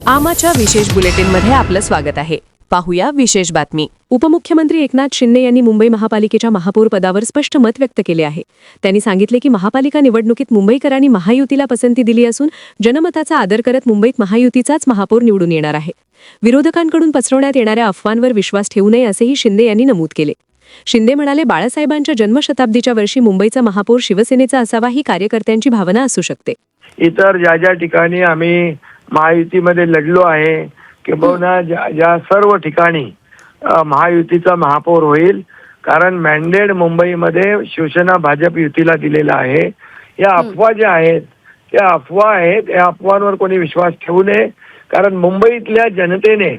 आमाच्या विशेष बुलेटिनमध्ये आपलं स्वागत आहे. पाहूया विशेष बातमी. उपमुख्यमंत्री एकनाथ शिंदे यांनी मुंबई महापालिकेच्या महापौर पदावर स्पष्ट मत व्यक्त केले आहे. त्यांनी सांगितले की महापालिका निवडणुकीत मुंबईकरांनी महायुतीला पसंती दिली असून जनमताचा आदर करत मुंबईत महायुतीचाच महापौर निवडून येणार आहे. विरोधकांकडून पसरवण्यात येणाऱ्या अफवांवर विश्वास ठेवू नये असेही शिंदे यांनी नमूद केले. शिंदे म्हणाले, बाळासाहेबांच्या जन्मशताब्दीच्या वर्षी मुंबईचा महापौर शिवसेनेचा असावा ही कार्यकर्त्यांची भावना असू शकते. इतर ज्या ज्या ठिकाणी आम्ही महायुतीमध्ये लढलो आहे किंवा ज्या सर्व ठिकाणी महायुतीचा महापौर होईल, कारण मॅन्डेट मुंबईमध्ये शिवसेना भाजप युतीला दिलेला आहे. या अफवा ज्या आहेत त्या अफवा आहेत. या अफवांवर कोणी विश्वास ठेवू नये, कारण मुंबईतल्या जनतेने,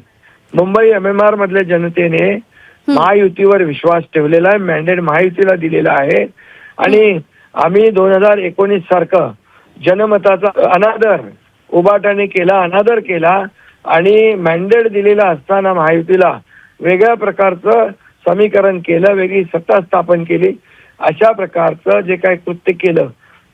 मुंबई MMR मधल्या जनतेने महायुतीवर विश्वास ठेवलेला आहे. मॅन्डेट महायुतीला दिलेला आहे आणि आम्ही 2019 सारखं जनमताचा अनादर उबाटाने केला, अनादर केला आणि मॅन्डेट दिलेला असताना महायुतीला वेगळ्या प्रकारचं समीकरण केलं, वेगळी सत्ता स्थापन केली. अशा प्रकारचं जे काही कृत्य केलं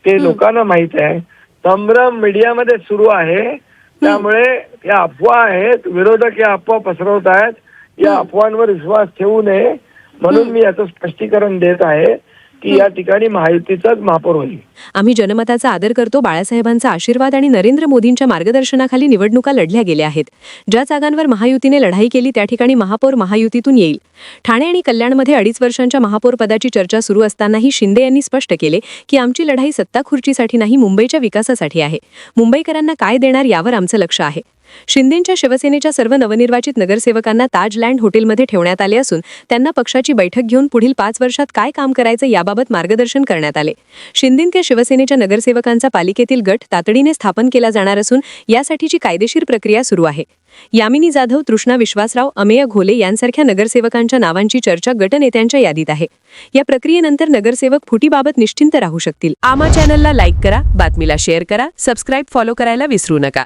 ते लोकांना माहित आहे. संभ्रम मीडियामध्ये सुरू आहे, त्यामुळे या अफवा आहेत. विरोधक या अफवा पसरवत आहेत. या अफवांवर विश्वास ठेवू नये म्हणून मी याचं स्पष्टीकरण देत आहे की या ठिकाणी महायुतीचाच महापौर होईल. आम्ही जनमताचा आदर करतो. बाळासाहेबांचा आशीर्वाद आणि नरेंद्र मोदींच्या मार्गदर्शनाखाली निवडणुका लढल्या गेल्या आहेत. ज्या जागांवर महायुतीने लढाई केली त्या ठिकाणी महापौर महायुतीतून येईल. ठाणे आणि कल्याणमध्ये 2.5 वर्षांच्या महापौर पदाची चर्चा सुरू असतानाही शिंदे यांनी स्पष्ट केले की आमची लढाई सत्ता खुर्चीसाठी नाही, मुंबईच्या विकासासाठी आहे. मुंबईकरांना काय देणार यावर आमचं लक्ष आहे. शिंदेंच्या शिवसेनेच्या सर्व नवनिर्वाचित नगरसेवकांना ताजलँड हॉटेलमध्ये ठेवण्यात आले असून त्यांना पक्षाची बैठक घेऊन पुढील 5 वर्षात काय काम करायचं याबाबत मार्गदर्शन करण्यात आले. शिंदेंच्या शिवसेनेच्या नगरसेवकांचा पालिकेतील गट तातडीने स्थापन केला जाणार असून यासाठीची कायदेशीर प्रक्रिया सुरू आहे. यामिनी जाधव, तृष्णा विश्वासराव, अमेय घोले यांसारख्या नगरसेवकांच्या नावांची चर्चा गटनेत्यांच्या यादीत आहे. या प्रक्रियेनंतर नगरसेवक फुटीबाबत निश्चिंत राहू शकतील. आमा चॅनलला लाईक करा, बातमीला शेअर करा, सबस्क्राईब फॉलो करायला विसरू नका.